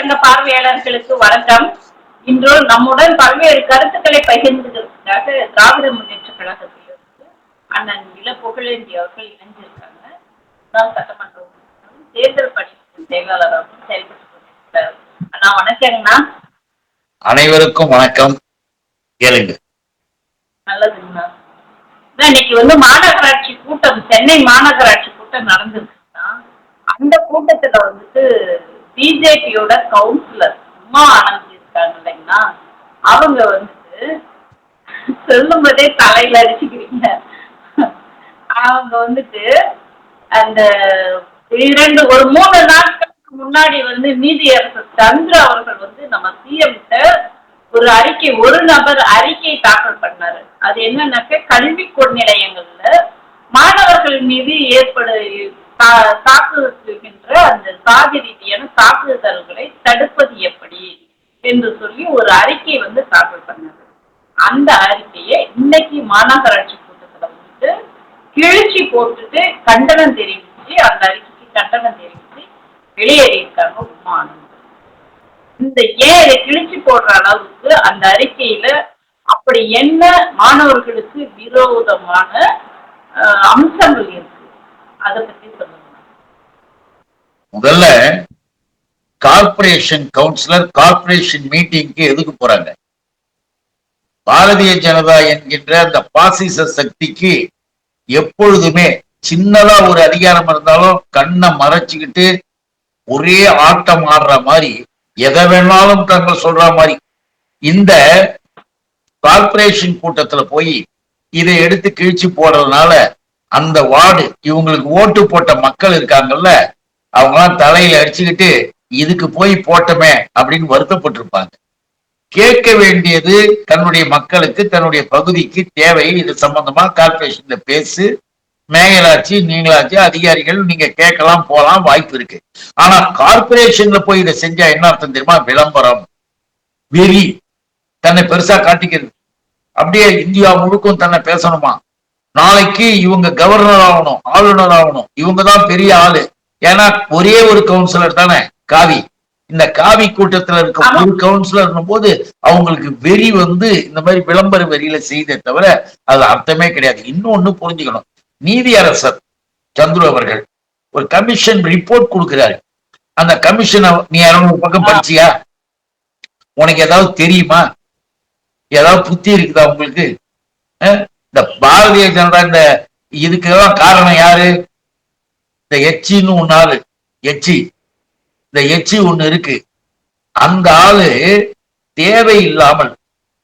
அரங்க பார்வையாளர்களுக்கு வணக்கம். இன்று நம்முடன் பல்வேறு கருத்துக்களை பகிர்ந்ததற்காக திராவிட முன்னேற்ற கழகத்திலிருந்து அண்ணன் இள புகழேந்தி அவர்கள் இணைஞ்சிருக்காங்க. சட்டமன்ற தேர்தல் பணி செயலாளராகவும் செயல்பட்டு கொண்டிருக்கிறார். அண்ணா வணக்கங்கண்ணா. அனைவருக்கும் வணக்கம். கேளுங்க. நல்லதுங்கண்ணா. இன்னைக்கு மாநகராட்சி கூட்டம், சென்னை மாநகராட்சி கூட்டம் நடந்திருக்குன்னா அந்த கூட்டத்துல பிஜேபியோட கவுன்சிலர் உமா ஆனந்த் இருக்காங்க இல்லைங்களா, அவங்க சொல்லும் போதே தலையில அடிச்சுக்கிறீங்க. அவங்க அந்த ஒரு 3 நாட்களுக்கு முன்னாடி நீதியரசர் சந்திரா அவர்கள் நம்ம சிஎம் ஒரு அறிக்கை, ஒரு நபர் அறிக்கை தாக்கல் பண்ணாரு. அது என்னன்னாக்க, கல்வி நிலையங்கள்ல மாணவர்கள் மீது தாக்குகின்ற அந்த சாதி ரீதியான தாக்குதல்களை தடுப்பது எப்படி என்று சொல்லி ஒரு அறிக்கை தாக்கல் பண்ணாரு. அந்த அறிக்கையை இன்னைக்கு மாநகராட்சி கூட்டத்துல கிழிச்சி போட்டுட்டு கண்டனம் தெரிவிச்சு, அந்த அறிக்கைக்கு கண்டனம் தெரிவிச்சு வெளியேறியிருக்காங்க உமா ஆனந்த். இந்த ஏன் இதை கிழிச்சு போடுற அளவுக்கு அந்த அறிக்கையில அப்படி என்ன மாணவர்களுக்கு விரோதமான அம்சங்கள் இருக்கு, அதை பத்தி சொல்லுங்க. முதல்ல கார்பரேஷன் கவுன்சிலர் கார்பரேஷன் மீட்டிங்க்கு எதுக்கு போறாங்க? பாரதிய ஜனதா என்கின்ற அந்த பாசிச சக்திக்கு எப்பொழுதுமே சின்னதா ஒரு அதிகாரம் இருந்தாலும் கண்ணை மறைச்சுக்கிட்டு ஒரே ஆட்டம் ஆடுற மாதிரி, எதை வேணாலும் தங்கள் சொல்ற மாதிரி, இந்த கார்பரேஷன் கூட்டத்துல போய் இதை எடுத்து கிழிச்சு போடுறதுனால அந்த வார்டு, இவங்களுக்கு ஓட்டு போட்ட மக்கள் இருக்காங்கல்ல, அவங்களாம் தலையில அடிச்சுக்கிட்டு இதுக்கு போய் போட்டமே அப்படின்னு வருத்தப்பட்டிருப்பாங்க. கேட்க வேண்டியது தன்னுடைய மக்களுக்கு, தன்னுடைய பகுதிக்கு தேவை. இது சம்பந்தமா கார்பரேஷன்ல பேசு, மேயராட்சி, நீங்களாச்சு, அதிகாரிகள் நீங்க கேட்கலாம், போலாம், வாய்ப்பு இருக்கு. ஆனா கார்பரேஷன்ல போய் இதை செஞ்சா என்ன அர்த்தம் தெரியுமா? விளம்பரம், வெறி, தன்னை பெருசா காட்டிக்கிறது. அப்படியே இந்தியா முழுக்கும் தன்னை பேசணுமா, நாளைக்கு இவங்க கவர்னர் ஆகணும், ஆளுநர் ஆகணும், இவங்கதான் பெரிய ஆளு. ஏன்னா ஒரே ஒரு கவுன்சிலர் தானே காவி. இந்த காவி கூட்டத்துல இருக்க ஒரு கவுன்சிலர் போது அவங்களுக்கு வெறி இந்த மாதிரி விளம்பர வெறியில செய்தே தவிர அது அர்த்தமே கிடையாது. இன்னொன்னு புரிஞ்சுக்கணும், நீதியரசர் சந்துரு அவர்கள் ஒரு கமிஷன் ரிப்போர்ட் கொடுக்கிறாரு. அந்த கமிஷனை நீ 200 பக்கம் படிச்சியா? உனக்கு ஏதாவது தெரியுமா? ஏதாவது புத்தி இருக்குதா உங்களுக்கு? இந்த பாரதிய ஜனதா இந்த இதுக்கெல்லாம் காரணம் யாரு? இந்த எச்சின்னு ஒன்னு ஆளு, எச்சி, இந்த எச்சி ஒண்ணு இருக்கு. அந்த ஆளு தேவையில்லாமல்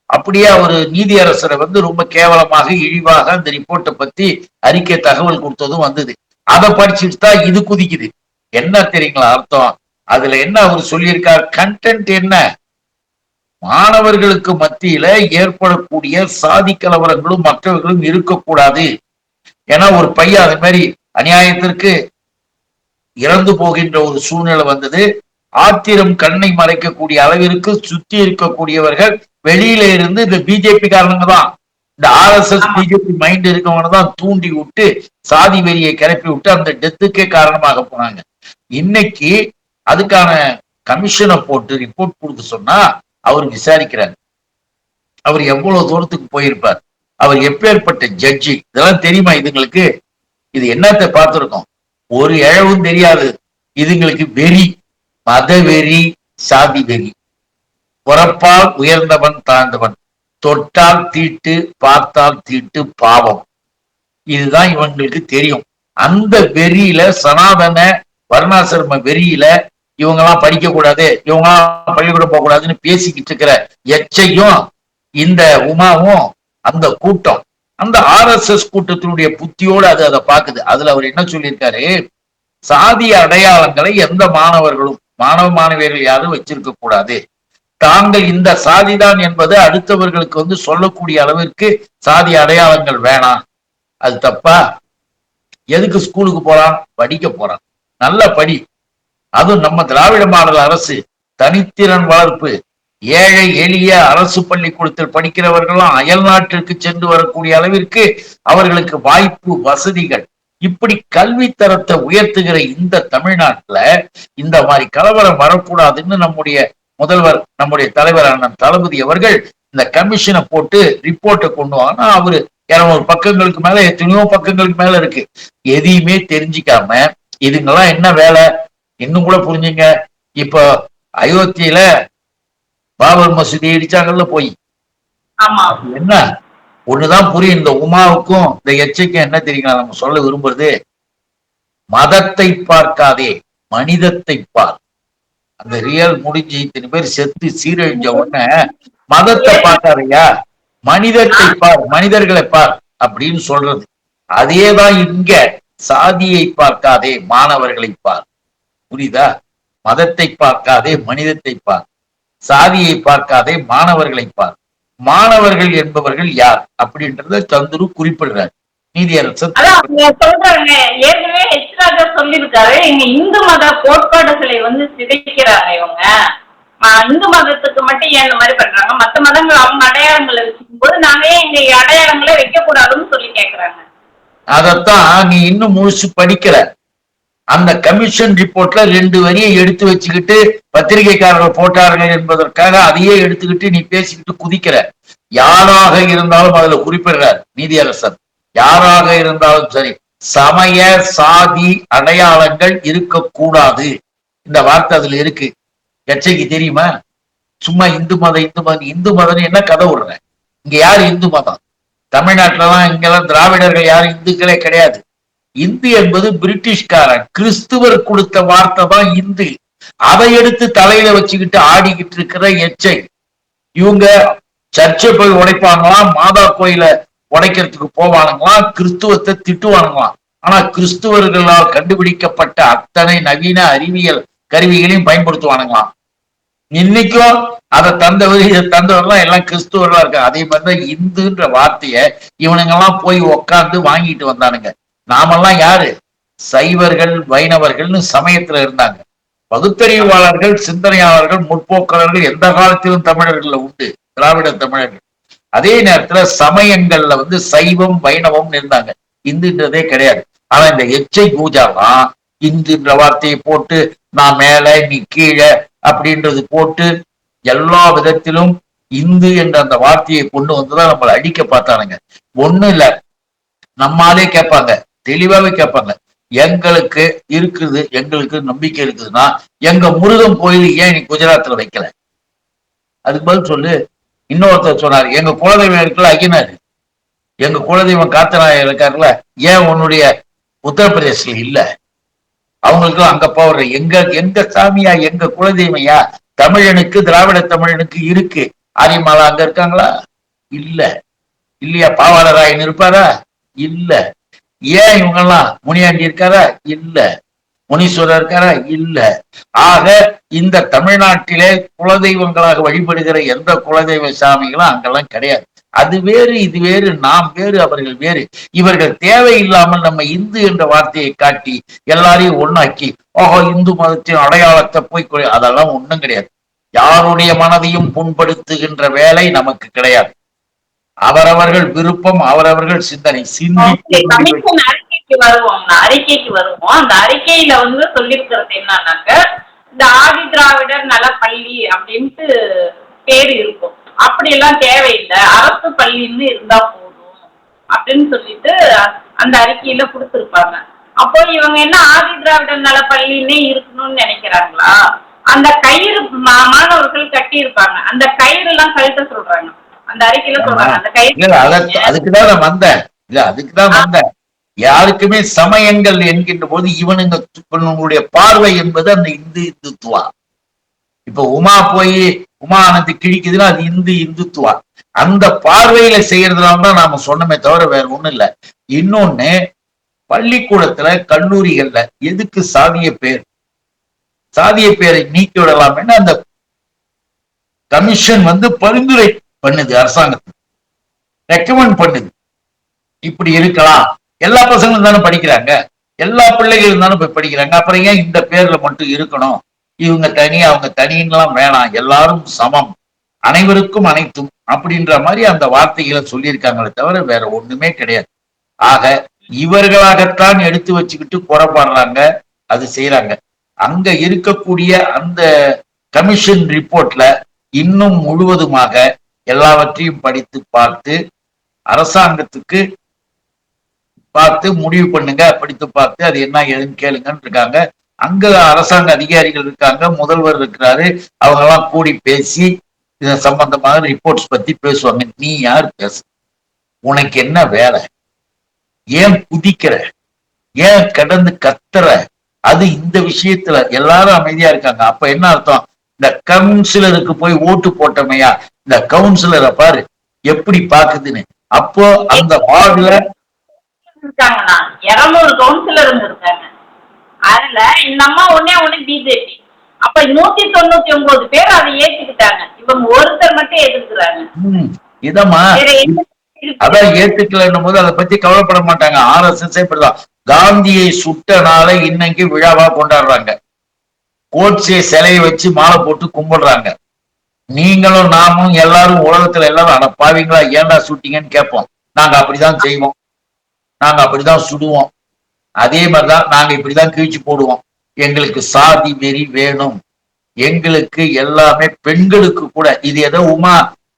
அப்படியே ஒரு நீதியரசரை ரொம்ப கேவலமாக, இழிவாக அந்த ரிப்போர்ட்டை பத்தி அறிக்கை தகவல் கொடுத்ததும் வந்தது. அதை படிச்சுட்டு தான் இது குதிக்குது. என்ன தெரியுங்களா அர்த்தம்? அதுல என்ன அவர் சொல்லியிருக்கார்? கண்டென்ட் என்ன? மாணவர்களுக்கு மத்தியில ஏற்படக்கூடிய சாதி கலவரங்களும் மற்றவர்களும் இருக்கக்கூடாது. ஏன்னா ஒரு பையன் அது மாதிரி அநியாயத்திற்கு இறந்து போகின்ற ஒரு சூழ்நிலை வந்தது. ஆத்திரம் கண்ணை மறைக்கக்கூடிய அளவிற்கு சுத்தி இருக்கக்கூடியவர்கள் வெளியில இருந்து இந்த பிஜேபி காரணங்க தான், இந்த RSS பிஜேபி மைண்ட் இருக்கவங்க தான் தூண்டி விட்டு சாதி வெறியை கிளப்பி விட்டு அந்த டெத்துக்கே காரணமாக போனாங்க. இன்னைக்கு அதுக்கான கமிஷனை போட்டு ரிப்போர்ட் கொடுக்க சொன்னா அவர் விசாரிக்கிறார். அவர் எவ்வளவு தூரத்துக்கு போயிருப்பார்? அவர் எப்பேற்பட்ட ஜட்ஜி? இதெல்லாம் தெரியுமா இதுங்களுக்கு? இது என்னத்தை பார்த்திருக்கோம்? ஒரு இழவும் தெரியாது. இதுங்களுக்கு வெறி, மத வெறி, சாதி வெறி. புறப்பால் உயர்ந்தவன் தாழ்ந்தவன், தொட்டால் தீட்டு, பார்த்தால் தீட்டு, பாவம். இதுதான் இவங்களுக்கு தெரியும். அந்த வெறியில, சனாதன வர்ணாசிரம வெறியில இவங்கெல்லாம் படிக்க கூடாது, இவங்கெல்லாம் பள்ளிக்கூடம் போக கூடாதுன்னு பேசிக்கிட்டு இருக்கிற எச்சையும் இந்த உமாவும் அந்த கூட்டம், அந்த RSS கூட்டத்தினுடைய புத்தியோடு அதை பார்க்குது. அதுல அவர் என்ன சொல்லியிருக்காரு? சாதி அடையாளங்களை எந்த மாணவர்களும், மாணவ மாணவியர்கள் யாரும் வச்சிருக்க கூடாது. தாங்கள் இந்த சாதிதான் என்பது அடுத்தவர்களுக்கு சொல்லக்கூடிய அளவிற்கு சாதி அடையாளங்கள் வேணாம். அது தப்பா? எதுக்கு ஸ்கூலுக்கு போறான்? படிக்க போறான். நல்ல படி. அதுவும் நம்ம திராவிட மாடல் அரசு தனித்திறன் வளர்ப்பு, ஏழை எளிய அரசு பள்ளிக்கூடத்தில் படிக்கிறவர்களும் அயல் நாட்டிற்கு சென்று வரக்கூடிய அளவிற்கு அவர்களுக்கு வாய்ப்பு, வசதிகள். இப்படி கல்வி தரத்தை உயர்த்துகிற இந்த தமிழ்நாட்டுல இந்த மாதிரி கலவரம் வரக்கூடாதுன்னு நம்முடைய முதல்வர், நம்முடைய தலைவர் அண்ணன் தளபதி அவர்கள் இந்த கமிஷனை போட்டு ரிப்போர்ட்டை கொண்டு வாங்க. அவரு 200 பக்கங்களுக்கு மேல, எத்தனையோ பக்கங்களுக்கு மேல இருக்கு. எதையுமே தெரிஞ்சுக்காம இதுங்கெல்லாம் என்ன வேலை இன்னும் கூட புரிஞ்சுங்க. இப்ப அயோத்தியில பாபர் மசூதி இடிச்சாங்கல்ல போய், என்ன ஒண்ணுதான் புரியும். இந்த உமாவுக்கும் இந்த எச்சைக்கும் என்ன தெரியுங்களா நம்ம சொல்ல விரும்புறது? மதத்தை பார்க்காதே, மனிதத்தை பார். அந்த ரியல் முடிஞ்சு இத்தனை பேர் செத்து சீரழிஞ்ச உடனே மதத்தை பார்க்காதையா, மனிதத்தை பார், மனிதர்களை பார் அப்படின்னு சொல்றது. அதேதான் இங்க சாதியை பார்க்காதே, மாணவர்களை பார். புரியுதா? மதத்தை பார்க்காதே, மனிதத்தை பார். சாதியை பார்க்காதே, மாணவர்களை பார். மாணவர்கள் என்பவர்கள் யார் அப்படின்றத சந்துரு குறிப்பிடுறார். நீதியரசர் சொல்றாங்க. ஏற்கனவே ஹெச்ராஜா சொல்லியிருக்காரு, இங்க இந்து மத கோட்பாடுகளை சிதைக்கிறாங்க இவங்க. இந்து மதத்துக்கு மட்டும் ஏன் இந்த மாதிரி பண்றாங்க, மத்த மதங்கள் அவங்க அடையாளங்களை வச்சுக்கும் போது நாங்க ஏன் எங்க அடையாளங்களை வைக்க கூடாதுன்னு சொல்லி கேக்குறாங்க. அதத்தான் நீ இன்னும் முழுசு படிக்கல. அந்த கமிஷன் ரிப்போர்ட்ல 2 வரியை எடுத்து வச்சுக்கிட்டு பத்திரிகைக்காரர்கள் போட்டார்கள் என்பதற்காக அதையே எடுத்துக்கிட்டு நீ பேசிக்கிட்டு குதிக்கிற. யாராக இருந்தாலும் அதுல குறிப்பிடுறார் நீதியரசர், யாராக இருந்தாலும் சரி சமய சாதி அடையாளங்கள் இருக்கக்கூடாது. இந்த வார்த்தை அதுல இருக்கு. எச்சைக்கு தெரியுமா? சும்மா இந்து மதம் இந்து மதம் இந்து மதம் என்ன கதை விடுற? இங்க யாரு இந்து மதம்? தமிழ்நாட்டுலதான் இங்கெல்லாம் திராவிடர்கள் யாரும் இந்துக்களே கிடையாது. இந்து என்பது பிரிட்டிஷ்காரன் கிறிஸ்துவர் கொடுத்த வார்த்தை தான் இந்து. அதை எடுத்து தலையில வச்சுக்கிட்டு ஆடிக்கிட்டு இருக்கிற எச்சை. இவங்க சர்ச்சை போய் உடைப்பாங்களாம், மாதா கோயில உடைக்கிறதுக்கு போவானுங்களாம், கிறிஸ்துவத்தை திட்டுவானுங்களாம். ஆனா கிறிஸ்துவர்களால் கண்டுபிடிக்கப்பட்ட அத்தனை நவீன அறிவியல் கருவிகளையும் பயன்படுத்துவானுங்களாம். இன்னைக்கும் அதை தந்தவர் இதை தந்தவர்லாம் எல்லாம் கிறிஸ்துவர்களா இருக்காங்க. அதே மாதிரிதான் இந்துன்ற வார்த்தைய இவனுங்கெல்லாம் போய் உக்காந்து வாங்கிட்டு வந்தானுங்க. நாமெல்லாம் யாரு? சைவர்கள் வைணவர்கள்னு சமயத்துல இருந்தாங்க. பகுத்தறிவாளர்கள் சிந்தனையாளர்கள் முற்போக்காளர்கள் எந்த காலத்திலும் தமிழர்கள்ல உண்டு, திராவிட தமிழர்கள். அதே நேரத்துல சமயங்கள்ல சைவம் வைணவம் இருந்தாங்க, இந்துன்றதே கிடையாது. ஆனா இந்த எச்சை பூஜாலாம் இந்துன்ற வார்த்தையை போட்டு நான் மேல நீ கீழே அப்படின்றது போட்டு எல்லா விதத்திலும் இந்து என்ற அந்த வார்த்தையை கொண்டு வந்துதான் நம்மளை அடிக்க பார்த்தானுங்க. ஒண்ணும் இல்ல, நம்மாலே கேட்பாங்க, தெளிவாவே கேட்பாங்க. எங்களுக்கு இருக்குது, எங்களுக்கு நம்பிக்கை இருக்குதுன்னா எங்க முருகன் கோயில் ஏன் நீ குஜராத்ல வைக்கல? அதுக்கு பதில் சொல்லு. இன்னொருத்தர் சொன்னாரு, எங்க குலதெய்வம் இருக்குல்ல ஐயனாரு, எங்க குலதெய்வம் காத்தநாயகர் இருக்காருல்ல, ஏன் உன்னுடைய உத்தரப்பிரதேசல இல்ல? அவங்களுக்கும் அங்க போற எங்க எங்க சாமியா, எங்க குலதெய்வமையா? தமிழனுக்கு, திராவிட தமிழனுக்கு இருக்கு. ஆரியமாலா அங்க இருக்காங்களா? இல்ல. இல்லையா? பாவாளராயன் இருப்பாரா? இல்ல. ஏன் இவங்கெல்லாம்? முனியாண்டி இருக்காரா? இல்ல. முனீஸ்வரர் இருக்காரா? இல்ல. ஆக இந்த தமிழ்நாட்டிலே குலதெய்வங்களாக வழிபடுகிற எந்த குலதெய்வ சாமிகளும் அங்கெல்லாம் கிடையாது. அது வேறு, இது வேறு, நாம் வேறு, அவர்கள் வேறு. இவர்கள் தேவையில்லாமல் நம்ம இந்து என்ற வார்த்தையை காட்டி எல்லாரையும் ஒண்ணாக்கி ஓஹோ இந்து மதத்தின் அடையாளத்தை போய் அதெல்லாம் ஒண்ணும் கிடையாது. யாருடைய மனதையும் புண்படுத்துகின்ற வேலை நமக்கு கிடையாது. அவரவர்கள் விருப்பம், அவரவர்கள் சிந்தனை. அறிக்கைக்கு வருவோம். அந்த அறிக்கையில சொல்லிருக்கிறது என்னன்னாக்க, இந்த ஆதி திராவிடர் நல பள்ளி அப்படின்ட்டு பேரு இருக்கும். அப்படி எல்லாம் தேவையில்லை, அரசு பள்ளின்னு இருந்தா போதும் அப்படின்னு சொல்லிட்டு அந்த அறிக்கையில கொடுத்திருப்பாங்க. அப்போ இவங்க என்ன ஆதி திராவிடர் நல பள்ளின்னே இருக்கணும்னு நினைக்கிறாங்களா? அந்த கயிறு மாணவர்கள் கட்டி இருப்பாங்க, அந்த கயிறு எல்லாம் கழட்ட சொல்றாங்க. அந்த அறிக்கையில சொல்றாங்க அந்த கயிறு. அதுக்குதான் நான் வந்தேன். இல்ல அதுக்குதான் வந்தேன். யாருக்குமே சமயங்கள் என்கின்ற போது இவனுடைய பார்வை என்பது அந்த இந்துத்துவா. இப்ப உமா போய் உமா ஆனந்தி கிழிக்குதுன்னா அது இந்துத்துவா. அந்த பார்வையில செய்யறதுனாலதான் நாம சொன்னமே தவிர வேற ஒண்ணும் இல்ல. இன்னொன்னு, பள்ளிக்கூடத்துல கல்லூரிகள்ல எதுக்கு சாதிய பேர்? சாதிய பேரை நீக்கி விடலாம்னு அந்த கமிஷன் பரிந்துரை பண்ணுது, அரசாங்கத்துக்கு ரெக்கமெண்ட் பண்ணுது. இப்படி இருக்கலாம். எல்லா பசங்களும் தானே படிக்கிறாங்க, எல்லா பிள்ளைகளும் தானே போய் படிக்கிறாங்க. அப்புறம் ஏன் இந்த பேர்ல மட்டும் இருக்கணும்? இவங்க தனி அவங்க தனின்னுலாம் வேணாம், எல்லாரும் சமம், அனைவருக்கும் அனைத்தும் அப்படின்ற மாதிரி அந்த வார்த்தைகளை சொல்லியிருக்காங்களே தவிர வேற ஒண்ணுமே கிடையாது. ஆக இவர்களாகத்தான் எடுத்து வச்சுக்கிட்டு புறப்படுறாங்க, அது செய்யறாங்க. அங்க இருக்கக்கூடிய அந்த கமிஷன் ரிப்போர்ட்ல இன்னும் முழுவதுமாக எல்லாவற்றையும் படித்து பார்த்து அரசாங்கத்துக்கு பார்த்து முடிவு பண்ணுங்க, படித்து பார்த்து அது என்ன ஏதுன்னு கேளுங்கன்னு இருக்காங்க. அங்க அரசாங்க அதிகாரிகள் இருக்காங்க, முதல்வர் இருக்கிறாரு, அவங்க எல்லாம் கூடி பேசி இது சம்பந்தமாக ரிப்போர்ட்ஸ் பத்தி பேசுவாங்க. நீ யார் பேச? உனக்கு என்ன வேலை? ஏன் குதிக்கிற? ஏன் கடந்து கத்துற? அது இந்த விஷயத்துல எல்லாரும் அமைதியா இருக்காங்க. அப்ப என்ன அர்த்தம்? இந்த கவுன்சிலருக்கு போய் ஓட்டு போட்டமையா, இந்த கவுன்சிலரை பாரு எப்படி பாக்குதுன்னு. அப்போ அந்த வார்டுல இருக்காங்கண்ணா 200 கவுன்சிலருங்க இருக்காங்க. அதுல இந்த அம்மா ஒண்ணு பிஜேபி. அப்ப 199 பேர் அதை ஏத்துக்கிட்டாங்க. இவங்க ஒருத்தர் மட்டும் எதிர்க்கிறாங்க. இதமா வேற என்ன இருக்கு? அதான் ஏத்துக்கலன்னும் போது அதை பத்தி கவலைப்பட மாட்டாங்க. RSS இப்படிதான் காந்தியை சுட்ட நாளை இன்னைக்கு விழாவா கொண்டாடுறாங்க. கோட்சே சிலையை வச்சு மாலை போட்டு கும்பிடுறாங்க. நீங்களும் நாமும் எல்லாரும் உலகத்துல எல்லாரும் அட பாவீங்களா ஏன்டா சுட்டீங்கன்னு கேட்போம். நாங்க அப்படிதான் செய்வோம், நாங்க அப்படிதான் சுடுவோம். அதே மாதிரிதான் நாங்க இப்படிதான் கிழிச்சு போடுவோம். எங்களுக்கு சாதி வெறி வேணும், எங்களுக்கு எல்லாமே பெண்களுக்கு கூட. இது ஏதோ உமா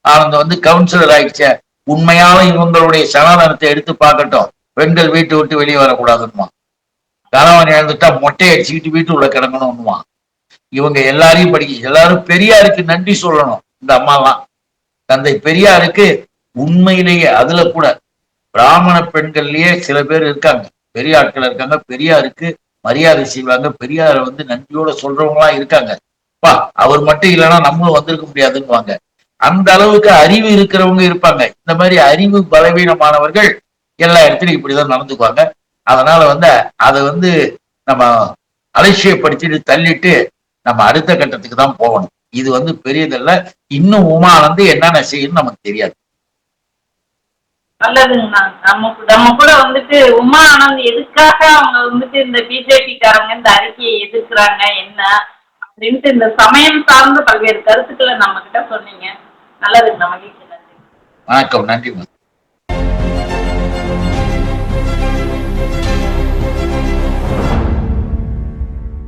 ஆனந்த் வந்து கவுன்சிலர் ஆயிடுச்ச, உண்மையான இவங்களுடைய சனாதனத்தை எடுத்து பார்க்கட்டும். பெண்கள் வீட்டை விட்டு வெளியே வரக்கூடாதுன்னுமா, கணவன் இழந்துட்டா மொட்டை அடிச்சுக்கிட்டு வீட்டு உள்ள கிடக்கணும்னுமா. இவங்க எல்லாரையும் படிக்க எல்லாரும் பெரியாருக்கு நன்றி சொல்லணும். இந்த அம்மாலாம் தந்தை பெரியாருக்கு உண்மையிலேயே அதுல கூட பிராமண பெண்கள்லயே சில பேர் இருக்காங்க, பெரிய ஆட்கள் இருக்காங்க, பெரியாருக்கு மரியாதை செய்வாங்க, பெரியார வந்து நன்றியோட சொல்றவங்களா இருக்காங்க. பா அவர் மட்டும் இல்லைன்னா நம்மளும் வந்திருக்க முடியாதுன்னுவாங்க. அந்த அளவுக்கு அறிவு இருக்கிறவங்க இருப்பாங்க. இந்த மாதிரி அறிவு பலவீனமானவர்கள் எல்லா இடத்துலையும் இப்படிதான் நடந்துக்குவாங்க. அதனால வந்து அதை வந்து நம்ம அலட்சியப்படுத்திட்டு தள்ளிட்டு நம்ம அடுத்த கட்டத்துக்கு தான் போகணும். இது வந்து பெரியதல்ல. இன்னும் உமானந்து என்னென்ன செய்யணும்னு நமக்கு தெரியாது. நல்லதுங்கண்ணா. நம்ம கூட வந்துட்டு உமா ஆனந்த் எதுக்காக அவங்க வந்துட்டு இந்த பிஜேபி காரங்க இந்த அறிக்கையை எதிர்க்கிறாங்க என்ன அப்படின்ட்டு இந்த சமயம் சார்ந்த பல்வேறு கருத்துக்களை நம்ம கிட்ட சொன்னீங்க. நல்லதுங்கண்ணா. மகிழ்ச்சி. நன்றி. வணக்கம். நன்றி.